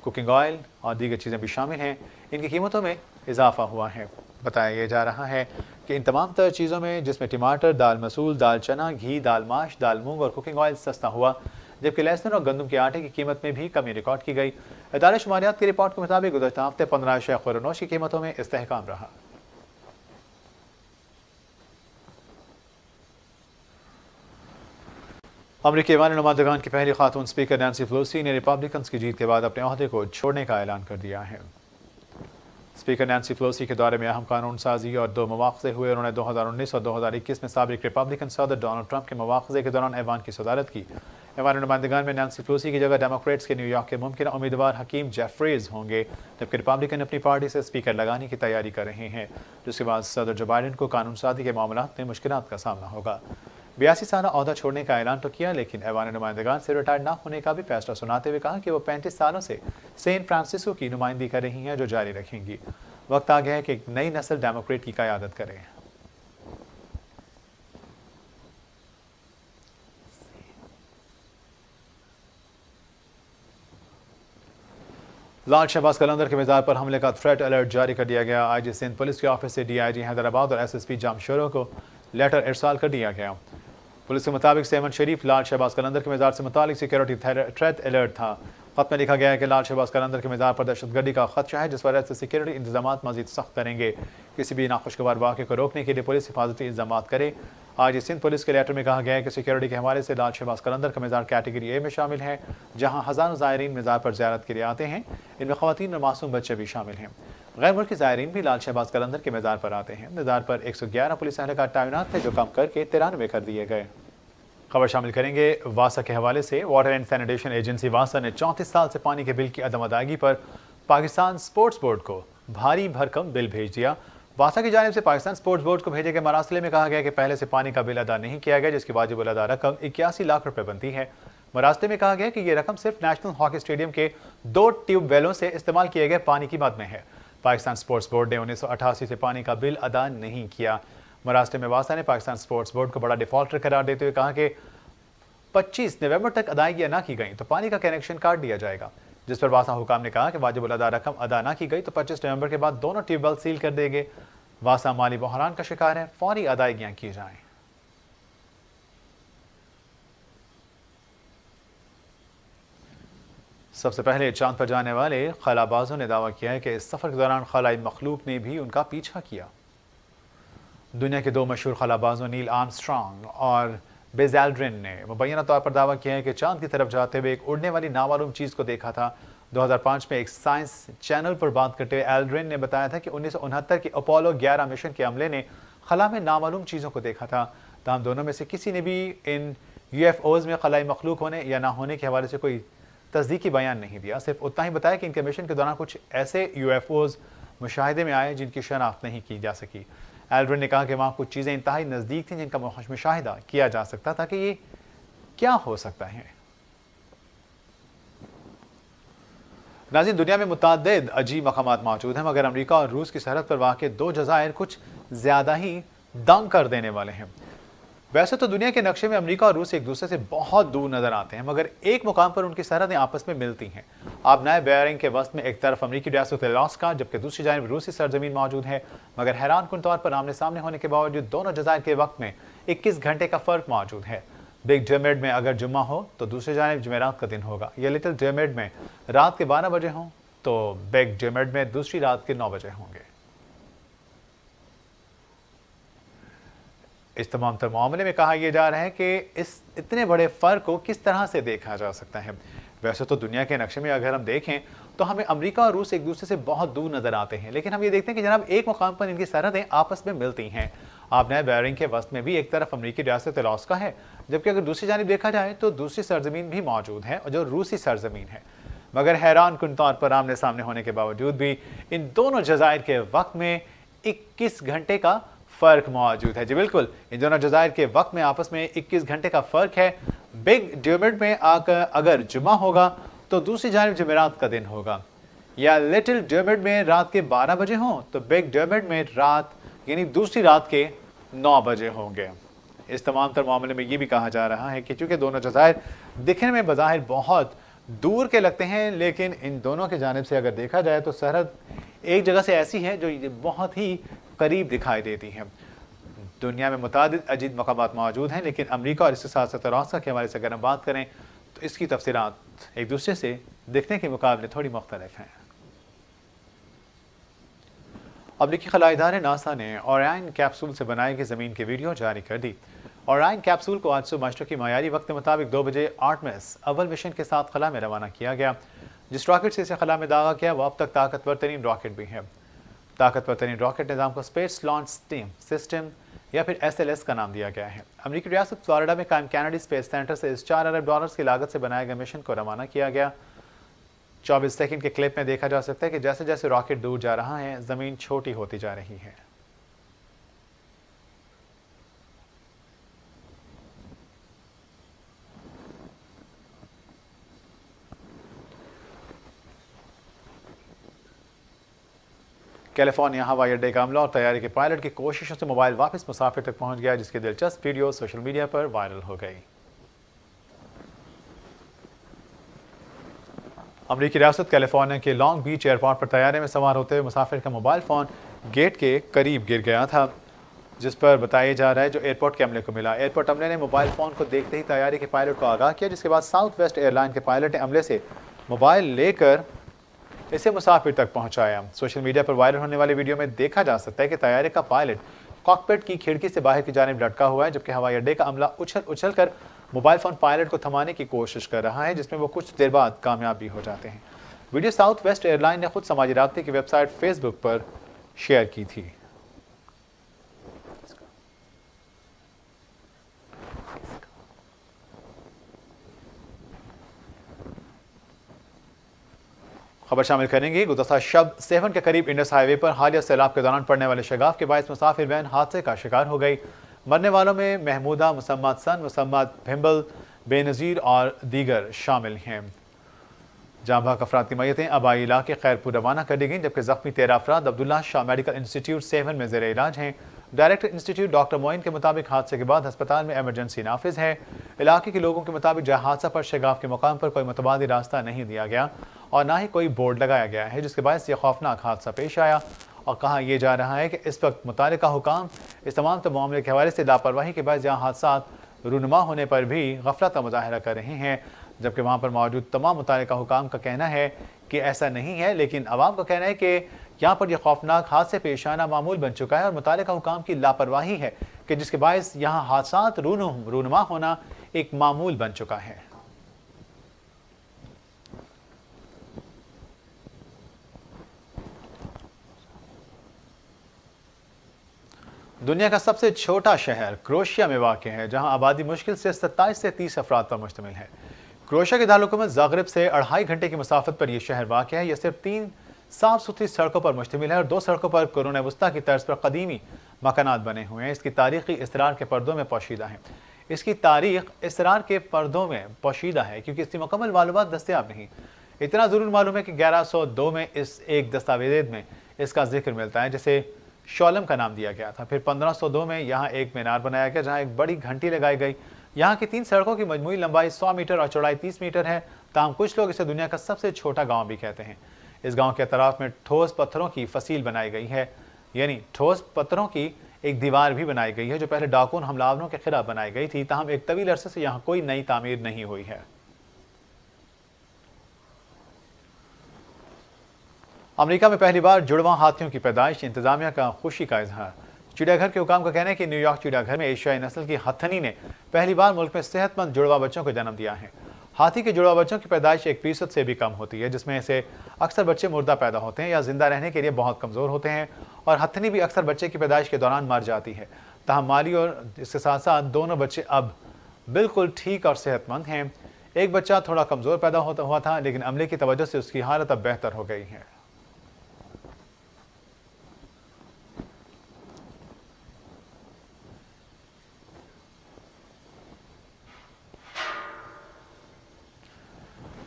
कुकिंग ऑयल और दीगर चीज़ें भी शामिल हैं, इनकी कीमतों में इजाफा हुआ है। बताया जा रहा है कि इन तमाम तर चीज़ों में जिसमें टमाटर, दाल मसूल, दाल चना, घी, दाल माश, दाल मूंग और कुकिंग ऑयल सस्ता हुआ, जबकि लहसुन और गंदम के आटे की कीमत में भी कमी रिकॉर्ड की गई। इदारा शुमारियात की रिपोर्ट के मुताबिक गुज़श्ता हफ्ते 15 अशिया खुरनोश की कीमतों में इस्तेहकाम रहा। अमरीकी ऐवान नुमाइंदगान की पहली खातून स्पीकर नैंसी पेलोसी ने रिपब्लिकन की जीत के बाद अपने ओहदे को छोड़ने का ऐलान कर दिया है। स्पीकर नैंसी पेलोसी के दौरे में अहम कानून साजी और 2 मवाक़ज़े हुए। उन्होंने 2019 और 2021 में साबिक़ रिपब्लिकन सदर डोनाल्ड ट्रंप के मवाक़ज़े के दौरान ऐवान की सदारत की। ऐवान नुमाइंदगान में नैंसी पेलोसी की जगह डेमोक्रेट्स के न्यूयॉर्क के मुमकिन उम्मीदवार हकीम जेफरीज होंगे, जबकि रिपब्लिकन अपनी पार्टी से स्पीकर लगाने की तैयारी कर रहे हैं, जिसके बाद सदर जो बाइडन को कानून साजी के मामलात में मुश्किलात का सामना होगा। 82 साल ओहदा छोड़ने का ऐलान तो किया, लेकिन ऐवान नुमाइंदगान से रिटायर न होने का भी फैसला सुनाते हुए कहा कि वो 35 सालों से सेंट फ्रांसिस्को की नुमाइंदगी कर रही हैं, जो जारी रखेंगी। वक्त आ गया है कि एक नई नस्ल डेमोक्रेट की क़यादत करे। लाल शहबाज कलंदर के मज़ार पर हमले का थ्रेट अलर्ट जारी कर दिया गया। आईजी सिंध पुलिस के ऑफिस से DIG हैदराबाद और SSP जामशोरों को लेटर इरसाल कर दिया गया। पुलिस के मुताबिक सेवन शरीफ लाल शहबाज कलंदर के मज़ार से मुतालिक सिक्योरिटी थ्रेट अलर्ट था। खत में लिखा गया है कि लाल शहबाज कलंदर के मज़ार पर दहशतगर्दी का खदशा है, जिस वजह से सिक्योरिटी इंतजाम मजीद सख्त करेंगे। किसी भी नाखुशगवार वाक़े को रोकने के लिए पुलिस हिफाजती इंतजाम करे। आज सिंध पुलिस के लेटर में कहा गया है कि सिक्योरिटी के हवाले से लाल शहबाज कलंदर का मज़ार कैटेगरी A में शामिल है, जहाँ हज़ारों ज़ायरीन मज़ार पर ज़ियारत के लिए आते हैं। इनमें ख़वातीन और मासूम बच्चे भी शामिल हैं। गैर मुल्की ज़ायरीन भी लाल शहबाज कलंदर के मज़ार पर आते हैं। मज़ार पर 111 पुलिस एहलकार तैनात थे, जो कम करके 93 कर दिए गए। खबर शामिल करेंगे वासा के हवाले से। वाटर एंड सैनिटेशन एजेंसी वासा ने 34 साल से पानी के बिल की अदम अदायगी पर पाकिस्तान स्पोर्ट्स बोर्ड को भारी भरकम बिल भेज दिया। वासा की जानिब से पाकिस्तान स्पोर्ट्स बोर्ड को भेजे गए मरासले में कहा गया कि पहले से पानी का बिल अदा नहीं किया गया, जिसकी वाजिब अदा रकम 81 लाख रुपए बनती है। मरासले में कहा गया कि यह रकम सिर्फ नेशनल हॉकी स्टेडियम के 2 ट्यूबवेलों से इस्तेमाल किए गए पानी की मद में है। पाकिस्तान स्पोर्ट्स बोर्ड ने 1988 से पानी का बिल अदा नहीं किया। मरासले में वासा ने पाकिस्तान स्पोर्ट्स बोर्ड को बड़ा डिफॉल्टर करार देते हुए कहा कि 25 नवंबर तक अदायगी न की गई तो पानी का कनेक्शन काट दिया जाएगा, जिस पर वासा हुकाम ने कहा कि वाजिब अदा रकम अदा न की गई तो 25 नवंबर के बाद दोनों ट्यूबवेल सील कर देंगे। वासा माली बहरान का शिकार है, फौरी अदायगियां की जाएं। सबसे पहले चांद पर जाने वाले खलाबाजों ने दावा किया है कि इस सफर के दौरान खलाई मखलूक ने भी उनका पीछा किया। दुनिया के 2 मशहूर खलाबाजों नील आर्मस्ट्रांग और बेज एल्ड्रिन ने मुबैना तौर पर दावा किया है कि चांद की तरफ जाते हुए एक उड़ने वाली नामालूम चीज़ को देखा था। 2005 में एक साइंस चैनल पर बात करते हुए एल्ड्रिन ने बताया था कि 1969 के अपोलो 11 मिशन के अमले ने खला में नामालूम चीज़ों को देखा था। तमाम दोनों में से किसी ने भी इन UFOs में खलाई मखलूक होने या ना होने के हवाले से कोई तस्दीकी बयान नहीं दिया। सिर्फ उतना ही बताया कि इनके मिशन के दौरान कुछ ऐसे UFOs मुशाहिदे में आए जिनकी शनाख्त नहीं की जा सकी। एल्ड्रिन ने कहा कि वहाँ कुछ चीज़ें इंतहाई नज़दीक थीं जिनका मुशाहिदा किया जा सकता था कि ये क्या हो सकता है। नाज़रीन, दुनिया में मुतअद्दिद अजीब मकामात मौजूद हैं, मगर अमेरिका और रूस की सरहद पर वाक़ 2 जज़ायर कुछ ज़्यादा ही दंग कर देने वाले हैं। वैसे तो दुनिया के नक्शे में अमेरिका और रूस एक दूसरे से बहुत दूर नजर आते हैं, मगर एक मुकाम पर उनकी सरहदें आपस में मिलती हैं। आप नए बेयरिंग के वस्त में एक तरफ अमेरिकी रियासत अलास्का जबकि दूसरी जानिब रूसी सरजमीन मौजूद है, मगर हैरानकुन तौर पर आमने सामने होने के बावजूद दोनों जज़ायर के वक्त में 21 घंटे का फर्क मौजूद है। बिग डिर्मिड में अगर जुम्मा हो तो दूसरी जानिब जुमेरात का दिन होगा, या लिटिल डिर्मिड में रात के 12 बजे हों तो बिग डिर्मिड में दूसरी रात के 9 बजे होंगे। इस तमाम तर मामले में कहा यह जा रहा है कि इस इतने बड़े फ़र्क को किस तरह से देखा जा सकता है। वैसे तो दुनिया के नक्शे में अगर हम देखें तो हमें अमेरिका और रूस एक दूसरे से बहुत दूर नजर आते हैं, लेकिन हम ये देखते हैं कि जनाब एक मुकाम पर इनकी सरहदें आपस में मिलती हैं। आप नए बेयरिंग के वस्त में भी एक तरफ अमेरिकी रियासत अलास्का है, जबकि अगर दूसरी जानिब देखा जाए तो दूसरी सरजमीन भी मौजूद है और जो रूसी सरजमीन है। मगर हैरानकुन तौर पर आमने सामने होने के बावजूद भी इन दोनों जज़ायर के वक्त में 21 घंटे का फ़र्क मौजूद है। जी बिल्कुल, इन दोनों जज़ायर के वक्त में आपस में 21 घंटे का फ़र्क है। बिग डिर्मिड में आकर अगर जुमा होगा तो दूसरी जानिब जुमेरात का दिन होगा, या लिटिल डिर्मिड में रात के 12 बजे हों तो बिग डिर्मिड में रात यानी दूसरी रात के 9 बजे होंगे। इस तमाम तर मामले में ये भी कहा जा रहा है कि चूँकि दोनों जज़ायर दिखने में बज़ाहिर बहुत दूर के लगते हैं, लेकिन इन दोनों की जानिब से अगर देखा जाए तो सरहद एक जगह से ऐसी है जो बहुत ही करीब दिखाई देती है। दुनिया में मुतादिद अजीब मकामात मौजूद हैं, लेकिन अमेरिका और इसके साथ साथ अलास्का के हवाले से अगर हम बात करें तो इसकी तफसीलात एक दूसरे से दिखने के मुकाबले थोड़ी मुख्तलिफ हैं। अमेरिकी खला इदारे नासा ने ओरायन कैप्सूल से बनाई गई ज़मीन की वीडियो जारी कर दी। ओरायन कैप्सूल को आज सुबह मशरक़ी मायारी वक्त के मुताबिक 2 बजे आर्टेमिस अव्वल मिशन के साथ खला में रवाना किया गया। जिस रॉकेट से इसे खला में दागा किया वो अब तक ताकतवर तरीन रॉकेट भी है। ताकतवर तरीन रॉकेट निज़ाम को स्पेस लॉन्च सिस्टम या फिर SLS का नाम दिया गया है। अमेरिकी रियासत फ्लोरिडा में कायम कैनेडी स्पेस सेंटर से इस 4 अरब डॉलर की लागत से बनाए गए मिशन को रवाना किया गया। 24 सेकंड के क्लिप में देखा जा सकता है कि जैसे जैसे रॉकेट दूर जा रहा है ज़मीन छोटी होती जा रही है। कैलिफोर्निया हवाई अड्डे का अमला और तैयारी के पायलट की कोशिशों से मोबाइल वापस मुसाफिर तक पहुंच गया, जिसकी दिलचस्प वीडियो सोशल मीडिया पर वायरल हो गई। अमेरिकी रियासत कैलिफोर्निया के लॉन्ग बीच एयरपोर्ट पर तैयारी में सवार होते हुए मुसाफिर का मोबाइल फ़ोन गेट के करीब गिर गया था, जिस पर बताया जा रहा है जो एयरपोर्ट के अमले को मिला। एयरपोर्ट अमले ने मोबाइल फ़ोन को देखते ही तैयारी के पायलट को आगाह किया, जिसके बाद साउथ वेस्ट एयरलाइन के पायलट ने अमले से मोबाइल लेकर इसे मुसाफिर तक पहुंचाया। सोशल मीडिया पर वायरल होने वाली वीडियो में देखा जा सकता है कि तैयारी का पायलट कॉकपिट की खिड़की से बाहर की जानिब लटका हुआ है, जबकि हवाई अड्डे का अमला उछल कर मोबाइल फ़ोन पायलट को थमाने की कोशिश कर रहा है, जिसमें वो कुछ देर बाद कामयाब भी हो जाते हैं। वीडियो साउथ वेस्ट एयरलाइन ने खुद समाजी राब्ते की वेबसाइट फेसबुक पर शेयर की थी। खबर शामिल करेंगे। गुज़श्ता शब सेवन के करीब इंडस हाईवे पर हालिया सैलाब के दौरान पड़ने वाले शगाफ के बायस मुसाफिर वैन हादसे का शिकार हो गई। मरने वालों में महमूदा, मुसम्मद सन, मुसम्मद भिम्बल, बेनज़ीर और दीगर शामिल हैं। जांबाक अफराद की मैयतें आबाई इलाके खैरपुर रवाना कर दी गई, जबकि जख्मी 13 अफराद अब्दुल्ला शाह मेडिकल इंस्टीट्यूट 7 में ज़ेर इलाज हैं। डायरेक्टर इंस्टीट्यूट डॉक्टर मोइन के मुताबिक हादसे के बाद अस्पताल में एमरजेंसी नाफिज है। इलाके के लोगों के मुताबिक जहाँ हादसा पर शगाफ के मुकाम पर कोई मुतबादी रास्ता नहीं दिया गया और ना ही कोई बोर्ड लगाया गया है, जिसके बायस यह खौफनाक हादसा पेश आया। और कहा यह जा रहा है कि इस वक्त मुतालिका हुकाम इस तमाम मामले के हवाले से लापरवाही के बाद जहाँ हादसा रूनुमा होने पर भी गफलत का मुजाहरा कर रहे हैं, जबकि वहाँ पर मौजूद तमाम मुतालिका हुकाम का कहना है कि ऐसा नहीं है, लेकिन अवाम का कहना है कि यहाँ पर यह खौफनाक हादसे पेश आना मामूल बन चुका है और मुतालिका हुकाम की लापरवाही है कि जिसके बायस यहाँ हादसा रूनुमा होना एक मामूल बन चुका है। दुनिया का सबसे छोटा शहर क्रोएशिया में वाक़ है, जहां आबादी मुश्किल से 27 से 30 अफराद पर मुश्तमिल है। क्रोएशिया के दारुलहुकूमत ज़ाग्रेब से 2.5 घंटे की मसाफत पर यह शहर वाक़ है। यह सिर्फ 3 साफ सुथरी सड़कों पर मुश्तमिल है और 2 सड़कों पर कुरून वस्ता की तर्ज पर कदीमी मकानात बने हुए हैं। इसकी तारीख़ी इसरार के पर्दों में पोशीदा है। इसकी तारीख़ इसरार के पर्दों में पोशीदा है क्योंकि इसकी मुकम्मल मालूमात दस्तियाब नहीं। इतना ज़रूर मालूम है कि 1102 में इस एक दस्तावेज़ में इसका जिक्र मिलता है, जिसे शौलम का नाम दिया गया था। फिर 1502 में यहाँ एक मीनार बनाया गया जहाँ एक बड़ी घंटी लगाई गई। यहाँ की 3 सड़कों की मजमूई लंबाई 100 मीटर और चौड़ाई 30 मीटर है। ताहम कुछ लोग इसे दुनिया का सबसे छोटा गाँव भी कहते हैं। इस गाँव के अतराफ में ठोस पत्थरों की फसील बनाई गई है, यानी ठोस पत्थरों की एक दीवार भी बनाई गई है जो पहले डाकून हमलावरों के खिलाफ बनाई गई थी। ताहम एक तवील अरसे से यहाँ कोई नई तामीर नहीं हुई है। अमेरिका में पहली बार जुड़वा हाथियों की पैदाइश, इंतजामिया का खुशी का इजहार। चिड़ियाघर के हुकाम का कहना है कि न्यूयॉर्क चिड़ियाघर में एशियाई नस्ल की हथनी ने पहली बार मुल्क में सेहतमंद जुड़वा बच्चों को जन्म दिया है। हाथी के जुड़वा बच्चों की पैदाइश 1% से भी कम होती है, जिसमें से अक्सर बच्चे मुर्दा पैदा होते हैं या जिंदा रहने के लिए बहुत कमज़ोर होते हैं, और हथनी भी अक्सर बच्चे की पैदाइश के दौरान मर जाती है। ताहम माली और इसके साथ साथ दोनों बच्चे अब बिल्कुल ठीक और सेहतमंद हैं। एक बच्चा थोड़ा कमज़ोर पैदा हुआ था, लेकिन अमले की तवज्जो से उसकी हालत अब बेहतर हो गई है।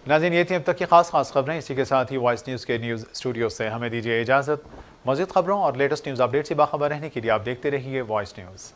नाज़रीन, ये थी अब तक की खास खबरें। इसी के साथ ही वॉइस न्यूज़ के न्यूज़ स्टूडियो से हमें दीजिए इजाज़त। मज़ीद खबरों और लेटेस्ट न्यूज़ अपडेट से बाखबर रहने के लिए आप देखते रहिए वॉइस न्यूज़।